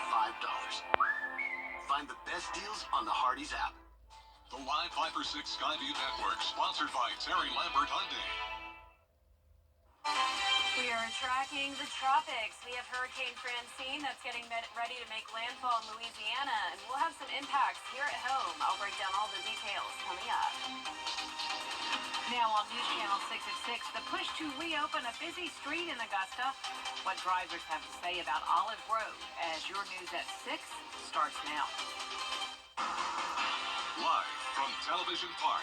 $5. Find the best deals on the Hardee's app. The Live Viper 6 Skyview Network, sponsored by Terry Lambert Hyundai. We are tracking the tropics. We have Hurricane Francine that's getting ready to make landfall in Louisiana, and we'll have some impacts here at home. I'll break down all the details coming up. Now on News Channel 6 at 6, the push to reopen a busy street in Augusta. What drivers have to say about Olive Road as your News at 6 starts now. Live from Television Park,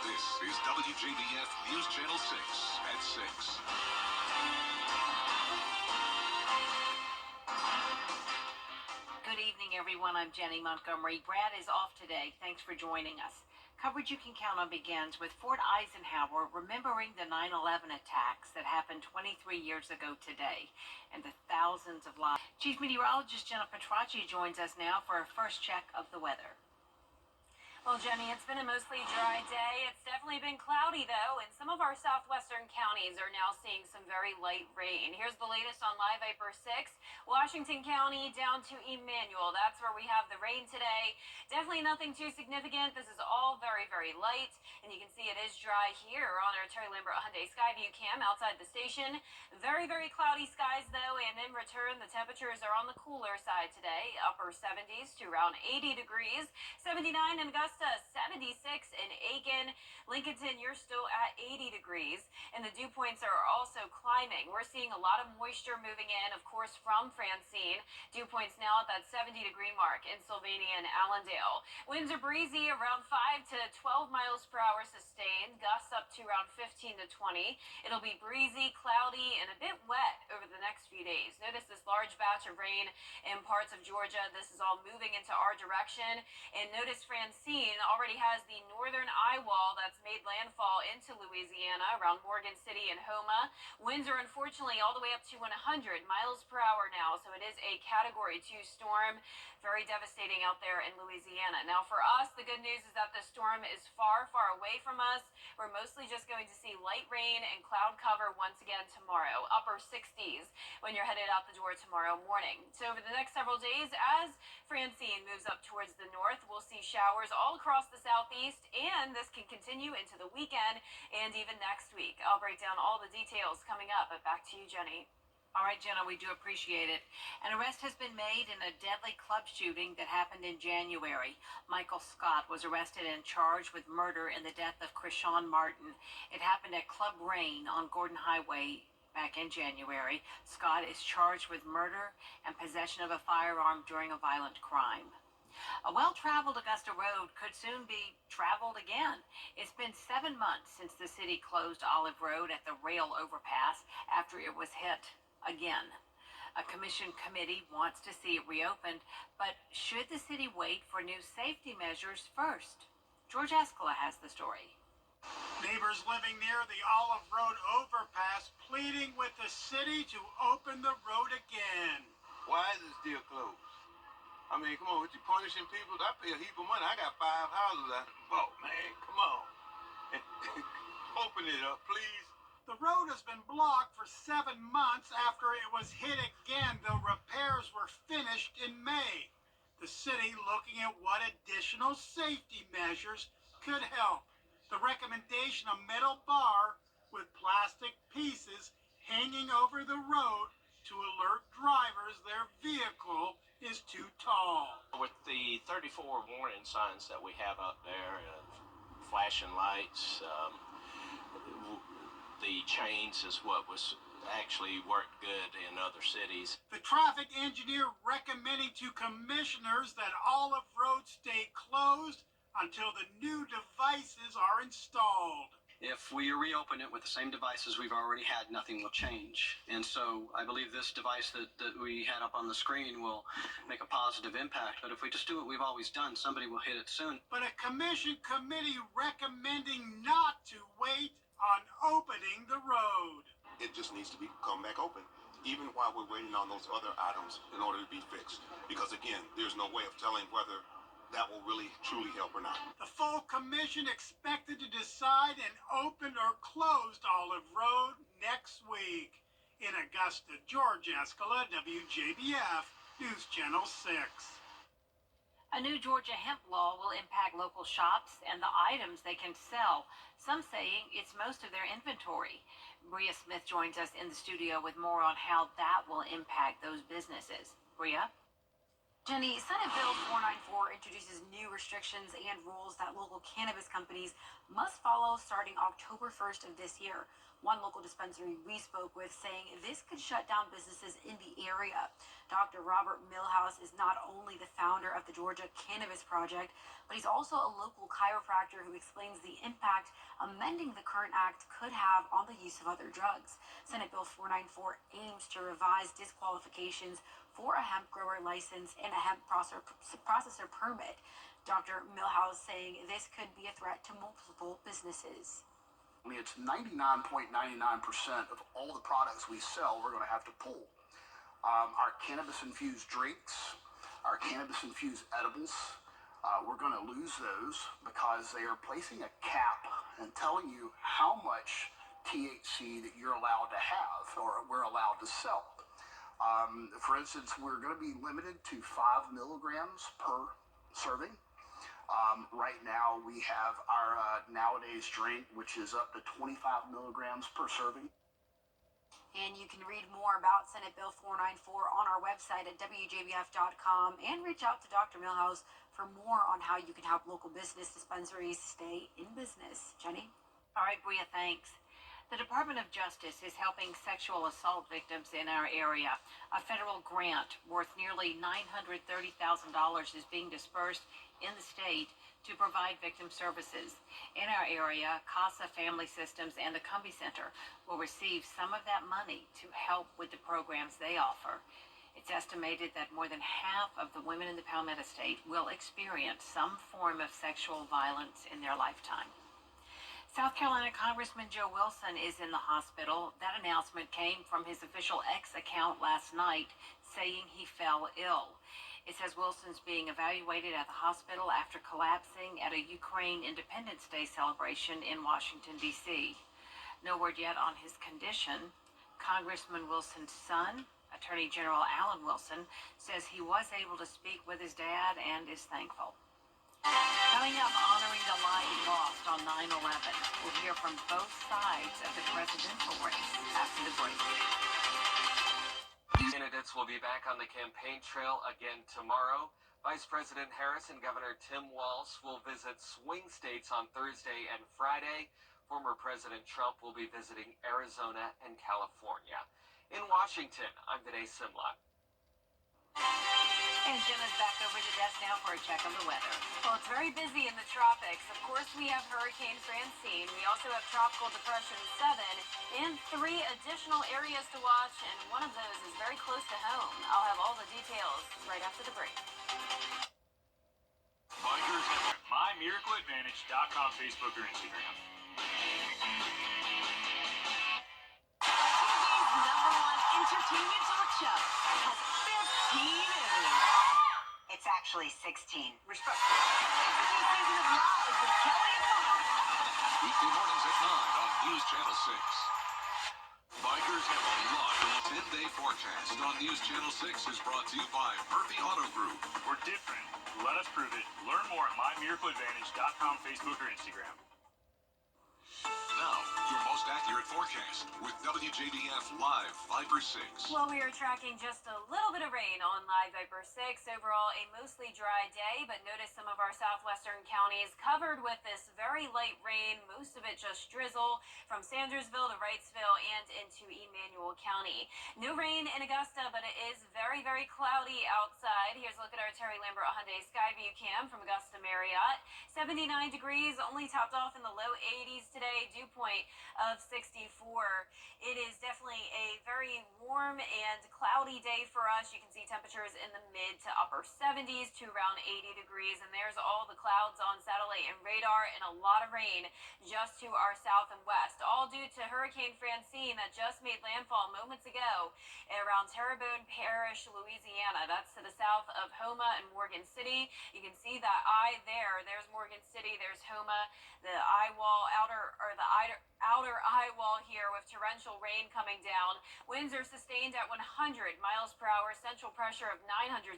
this is WJBF News Channel 6 at 6. Good evening, everyone. I'm Jenny Montgomery. Brad is off today. Thanks for joining us. Coverage you can count on begins with Fort Eisenhower remembering the 9/11 attacks that happened 23 years ago today and the thousands of lives. Chief Meteorologist Jenna Petracci joins us now for a first check of the weather. Well, Jenny, it's been a mostly dry day. It's definitely been cloudy, though, and some of our southwestern counties are now seeing some very light rain. Here's the latest on Live Viper 6. Washington County down to Emmanuel. That's where we have the rain today. Definitely nothing too significant. This is all very, very light, and you can see it is dry here on our Terry Lambert Hyundai Skyview cam outside the station. Very, very cloudy skies, though, and in return, the temperatures are on the cooler side today. Upper 70s to around 80 degrees. 79 in Augusta. 76 in Aiken. Lincolnton, you're still at 80 degrees, and the dew points are also climbing. We're seeing a lot of moisture moving in, of course, from Francine. Dew points now at that 70-degree mark in Sylvania and Allendale. Winds are breezy, around 5 to 12 miles per hour sustained. Gusts up to around 15 to 20. It'll be breezy, cloudy, and a bit wet over the next few days. Notice this large batch of rain in parts of Georgia. This is all moving into our direction, and notice Francine already has the northern eye wall that's made landfall into Louisiana around Morgan City and Houma. Winds are unfortunately all the way up to 100 miles per hour now, so it is a Category 2 storm. Very devastating out there in Louisiana. Now for us, the good news is that the storm is far, far away from us. We're mostly just going to see light rain and cloud cover once again tomorrow. Upper 60s when you're headed out the door tomorrow morning. So over the next several days, as Francine moves up towards the north, we'll see showers all across the southeast, and this can continue into the weekend and even next week. I'll break down all the details coming up, but back to you, Jenny. All right, Jenna, we do appreciate it. An arrest has been made in a deadly club shooting that happened in January. Michael Scott was arrested and charged with murder in the death of Krishan Martin. It happened at Club Rain on Gordon Highway back in January. Scott is charged with murder and possession of a firearm during a violent crime. A well-traveled Augusta road could soon be traveled again. It's been 7 months since the city closed Olive Road at the rail overpass after it was hit again. A commission committee wants to see it reopened, but should the city wait for new safety measures first? George Escala has the story. Neighbors living near the Olive Road overpass pleading with the city to open the road again. Why is it still closed? I mean, come on, what you punishing people? I pay a heap of money. I got 5 houses out the boat, man. Come on. Open it up, please. The road has been blocked for 7 months after it was hit again, though repairs were finished in May. The city looking at what additional safety measures could help. The recommendation, a metal bar with plastic pieces hanging over the road to alert drivers their vehicle is too tall. With the 34 warning signs that we have up there, flashing lights, the chains is what was actually worked good in other cities. The traffic engineer recommending to commissioners that Olive Road stay closed until the new devices are installed. If we reopen it with the same devices we've already had, nothing will change. And so I believe this device that we had up on the screen will make a positive impact. But if we just do what we've always done, somebody will hit it soon. But a commission committee recommending not to wait on opening the road. It just needs to come back open, even while we're waiting on those other items in order to be fixed. Because again, there's no way of telling whether that will really truly help or not. The full commission expected to decide an open or closed Olive Road next week. In Augusta, George Escala, WJBF News Channel 6. A new Georgia hemp law will impact local shops and the items they can sell, some saying it's most of their inventory. Bria Smith joins us in the studio with more on how that will impact those businesses. Bria? Jenny, Senate Bill 494 introduces new restrictions and rules that local cannabis companies must follow starting October 1st of this year. One local dispensary we spoke with saying this could shut down businesses in the area. Dr. Robert Millhouse is not only the founder of the Georgia Cannabis Project, but he's also a local chiropractor who explains the impact amending the current act could have on the use of other drugs. Senate Bill 494 aims to revise disqualifications for a hemp grower license and a hemp processor permit. Dr. Millhouse saying this could be a threat to multiple businesses. I mean, it's 99.99% of all the products we sell we're going to have to pull. Our cannabis-infused drinks, our cannabis-infused edibles, we're going to lose those because they are placing a cap and telling you how much THC that you're allowed to have or we're allowed to sell. For instance, we're going to be limited to 5 milligrams per serving. Right now, we have our nowadays drink, which is up to 25 milligrams per serving. And you can read more about Senate Bill 494 on our website at WJBF.com and reach out to Dr. Millhouse for more on how you can help local business dispensaries stay in business. Jenny? All right, Bria, thanks. The Department of Justice is helping sexual assault victims in our area. A federal grant worth nearly $930,000 is being dispersed in the state to provide victim services. In our area, CASA Family Systems and the Cumbie Center will receive some of that money to help with the programs they offer. It's estimated that more than half of the women in the Palmetto State will experience some form of sexual violence in their lifetime. South Carolina Congressman Joe Wilson is in the hospital. That announcement came from his official X account last night, saying he fell ill. It says Wilson's being evaluated at the hospital after collapsing at a Ukraine Independence Day celebration in Washington, D.C. No word yet on his condition. Congressman Wilson's son, Attorney General Alan Wilson, says he was able to speak with his dad and is thankful. Coming up, honoring the life lost on 9/11. We'll hear from both sides of the presidential race after the break. Candidates will be back on the campaign trail again tomorrow. Vice President Harris and Governor Tim Walz will visit swing states on Thursday and Friday. Former President Trump will be visiting Arizona and California. In Washington, I'm Vinay Simlot. And Jenna's back over the desk now for a check on the weather. Well, it's very busy in the tropics. Of course, we have Hurricane Francine. We also have Tropical Depression 7 and 3 additional areas to watch, and one of those is very close to home. I'll have all the details right after the break. Bikers at MyMiracleAdvantage.com, Facebook, or Instagram. TV's #1 entertainment talk show has 15 Emmys. It's actually 16. Respect. It's a new season of Live with Kelly and Bonnie. Weekday mornings at 9 on News Channel 6. Bikers have a lot. The 10-day forecast on News Channel 6 is brought to you by Murphy Auto Group. We're different. Let us prove it. Learn more at MyMiracleAdvantage.com, Facebook, or Instagram. Now, your most accurate forecast with WJBF Live Viper 6. Well, we are tracking just a little bit of rain on Live Viper 6. Overall, a mostly dry day, but notice some of our southwestern counties covered with this very light rain, most of it just drizzle from Sandersville to Wrightsville and into Emmanuel County. No rain in Augusta, but it is very, very cloudy outside. Here's a look at our Terry Lambert Hyundai Skyview cam from Augusta Marriott. 79 degrees, only topped off in the low 80s today. Dew point of 64. It is definitely a very warm and cloudy day for us. You can see temperatures in the mid to upper 70s to around 80 degrees, and there's all the clouds on satellite and radar and a lot of rain just to our south and west, all due to Hurricane Francine that just made landfall moments ago around Terrebonne Parish, Louisiana. That's to the south of Houma and Morgan City. You can see that eye there. There's Morgan City, there's Houma, the eye wall, outer eye wall here with torrential rain coming down. Winds are sustained at 100 miles per hour, central pressure of 972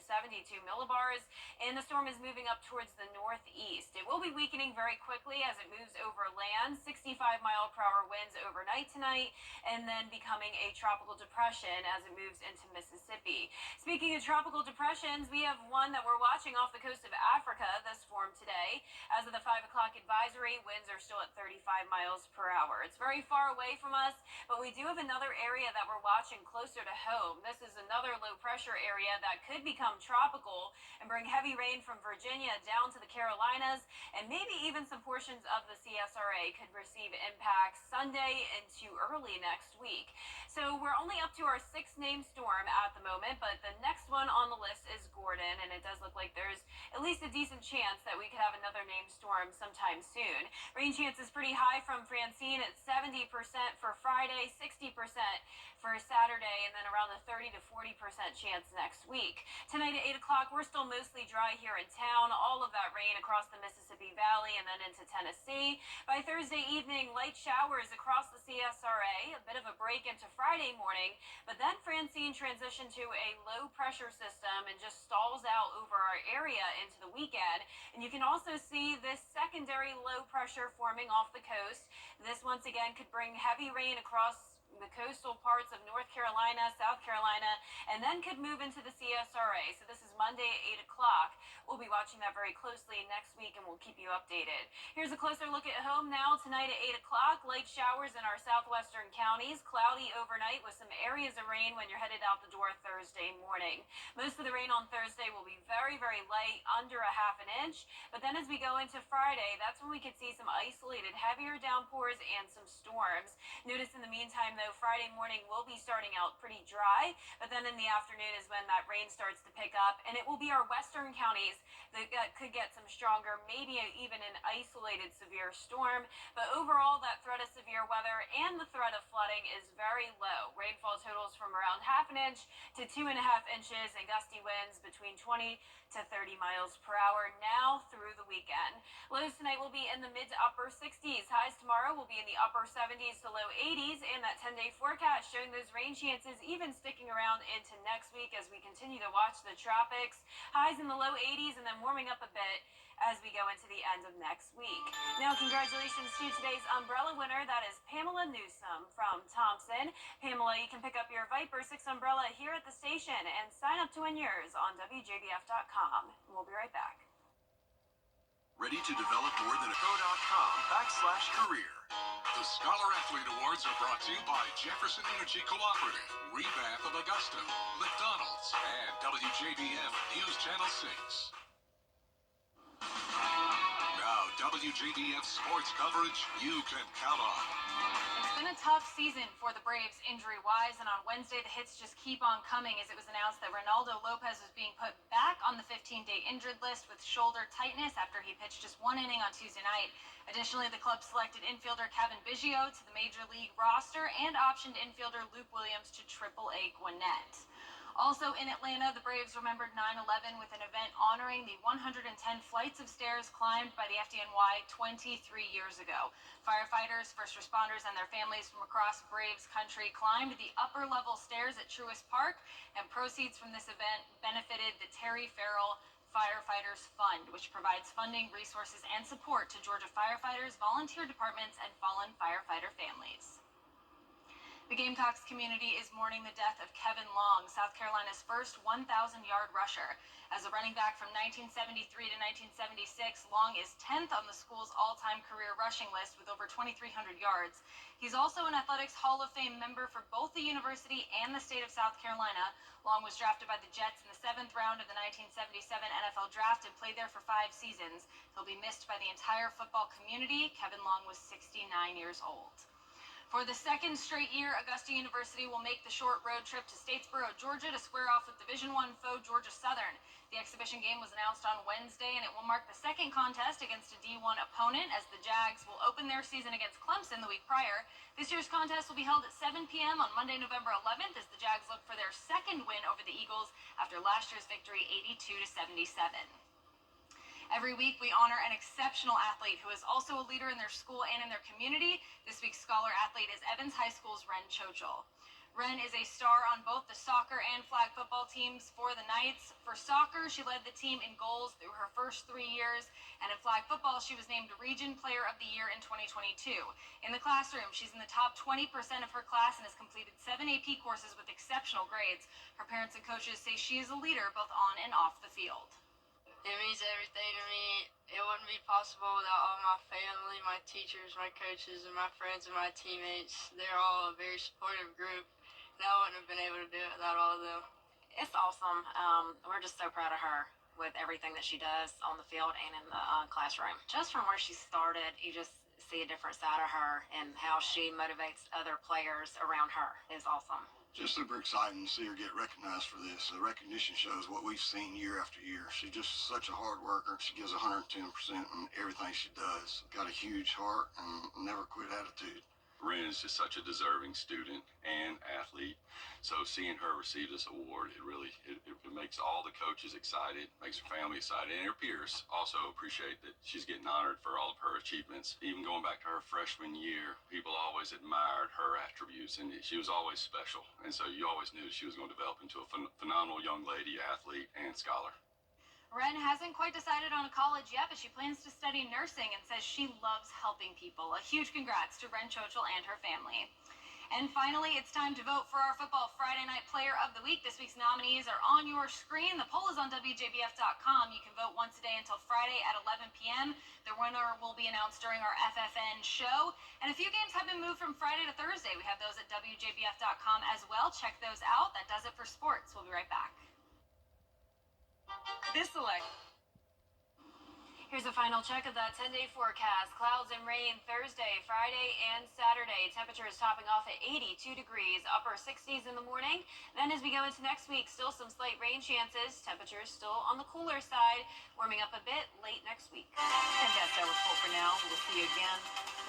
millibars, and the storm is moving up towards the northeast. It will be weakening very quickly as it moves over land, 65-mile-per-hour winds overnight tonight, and then becoming a tropical depression as it moves into Mississippi. Speaking of tropical depressions, we have one that we're watching off the coast of Africa. This formed today. As of the 5 o'clock advisory, winds are still at 35 miles per hour. It's very far away from us, but we do have another area that we're watching closer to home. This is another low pressure area that could become tropical and bring heavy rain from Virginia down to the Carolinas, and maybe even some portions of the CSRA could receive impacts Sunday into early next week. So we're only up to our 6th named storm at the moment, but the next one on the list is Gordon, and it does look like there's at least a decent chance that we could have another named storm sometime soon. Rain chance is pretty high from Francine at 70% for Friday, 60% for Saturday, and then around the 30 to 40% chance next week. Tonight at 8 o'clock, we're still mostly dry here in town. All of that rain across the Mississippi Valley and then into Tennessee. By Thursday evening, light showers across the CSRA, a bit of a break into Friday morning, but then Francine transitioned to a low pressure system and just stalls out over our area into the weekend. And you can also see this secondary low pressure forming off the coast. This once again could bring heavy rain across the coastal parts of North Carolina, South Carolina, and then could move into the CSRA. So this is Monday at 8 o'clock. We'll be watching that very closely next week, and we'll keep you updated. Here's a closer look at home now. Tonight at 8 o'clock, light showers in our southwestern counties. Cloudy overnight with some areas of rain when you're headed out the door Thursday morning. Most of the rain on Thursday will be very, very light, under a half an inch. But then as we go into Friday, that's when we could see some isolated heavier downpours and some storms. Notice in the meantime, though, Friday morning will be starting out pretty dry, but then in the afternoon is when that rain starts to pick up, and it will be our western counties that could get some stronger, maybe even an isolated severe storm. But overall, that threat of severe weather and the threat of flooding is very low. Rainfall totals from around half an inch to 2.5 inches, and gusty winds between 20 to 30 miles per hour now through the weekend. Lows tonight will be in the mid to upper 60s. Highs tomorrow will be in the upper 70s to low 80s, and that 10-day forecast showing those rain chances even sticking around into next week as we continue to watch the tropics. Highs in the low 80s and then warming up a bit as we go into the end of next week. Now, congratulations to today's umbrella winner. That is Pamela Newsome from Thompson. Pamela, you can pick up your Viper 6 umbrella here at the station and sign up to win yours on WJBF.com. We'll be right back. Ready to develop more than a co.com/career. The Scholar Athlete Awards are brought to you by Jefferson Energy Cooperative, Rebath of Augusta, McDonald's, and WJBF News Channel 6. Now, WJBF sports coverage you can count on. It's been a tough season for the Braves injury-wise, and on Wednesday the hits just keep on coming as it was announced that Ronaldo Lopez was being put back on the 15-day injured list with shoulder tightness after he pitched just one inning on Tuesday night. Additionally, the club selected infielder Kevin Biggio to the Major League roster and optioned infielder Luke Williams to AAA Gwinnett. Also in Atlanta, the Braves remembered 9/11 with an event honoring the 110 flights of stairs climbed by the FDNY 23 years ago. Firefighters, first responders, and their families from across Braves country climbed the upper-level stairs at Truist Park, and proceeds from this event benefited the Terry Farrell Firefighters Fund, which provides funding, resources, and support to Georgia firefighters, volunteer departments, and fallen firefighter families. The Gamecocks community is mourning the death of Kevin Long, South Carolina's first 1,000-yard rusher. As a running back from 1973 to 1976, Long is 10th on the school's all-time career rushing list with over 2,300 yards. He's also an Athletics Hall of Fame member for both the university and the state of South Carolina. Long was drafted by the Jets in the 7th round of the 1977 NFL Draft and played there for 5 seasons. He'll be missed by the entire football community. Kevin Long was 69 years old. For the second straight year, Augusta University will make the short road trip to Statesboro, Georgia to square off with Division I foe Georgia Southern. The exhibition game was announced on Wednesday, and it will mark the second contest against a D1 opponent as the Jags will open their season against Clemson the week prior. This year's contest will be held at 7 p.m. on Monday, November 11th as the Jags look for their second win over the Eagles after last year's victory 82-77. Every week, we honor an exceptional athlete who is also a leader in their school and in their community. This week's Scholar Athlete is Evans High School's Ren Chochel. Ren is a star on both the soccer and flag football teams for the Knights. For soccer, she led the team in goals through her first 3 years, and in flag football, she was named Region Player of the Year in 2022. In the classroom, she's in the top 20% of her class and has completed 7 AP courses with exceptional grades. Her parents and coaches say she is a leader both on and off the field. It means everything to me. It wouldn't be possible without all my family, my teachers, my coaches, and my friends and my teammates. They're all a very supportive group, and I wouldn't have been able to do it without all of them. It's awesome. We're just so proud of her with everything that she does on the field and in the classroom. Just from where she started, you just see a different side of her, and how she motivates other players around her is awesome. Just super exciting to see her get recognized for this. The recognition shows what we've seen year after year. She's just such a hard worker. She gives 110% in everything she does. Got a huge heart and never quit attitude. Ren is just such a deserving student and athlete. So seeing her receive this award, it really makes all the coaches excited, makes her family excited, and her peers also appreciate that she's getting honored for all of her achievements. Even going back to her freshman year, people always admired her attributes, and she was always special. And so you always knew she was going to develop into a phenomenal young lady, athlete, and scholar. Ren hasn't quite decided on a college yet, but she plans to study nursing and says she loves helping people. A huge congrats to Ren Chochel and her family. And finally, it's time to vote for our Football Friday Night Player of the Week. This week's nominees are on your screen. The poll is on WJBF.com. You can vote once a day until Friday at 11 p.m. The winner will be announced during our FFN show. And a few games have been moved from Friday to Thursday. We have those at WJBF.com as well. Check those out. That does it for sports. We'll be right back. Here's a final check of that 10-day forecast. Clouds and rain Thursday, Friday, and Saturday. Temperatures topping off at 82 degrees, upper 60s in the morning. Then as we go into next week, still some slight rain chances. Temperatures still on the cooler side, warming up a bit late next week. And that's our report for now. We'll see you again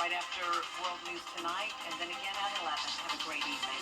right after World News Tonight, and then again at 11. Have a great evening.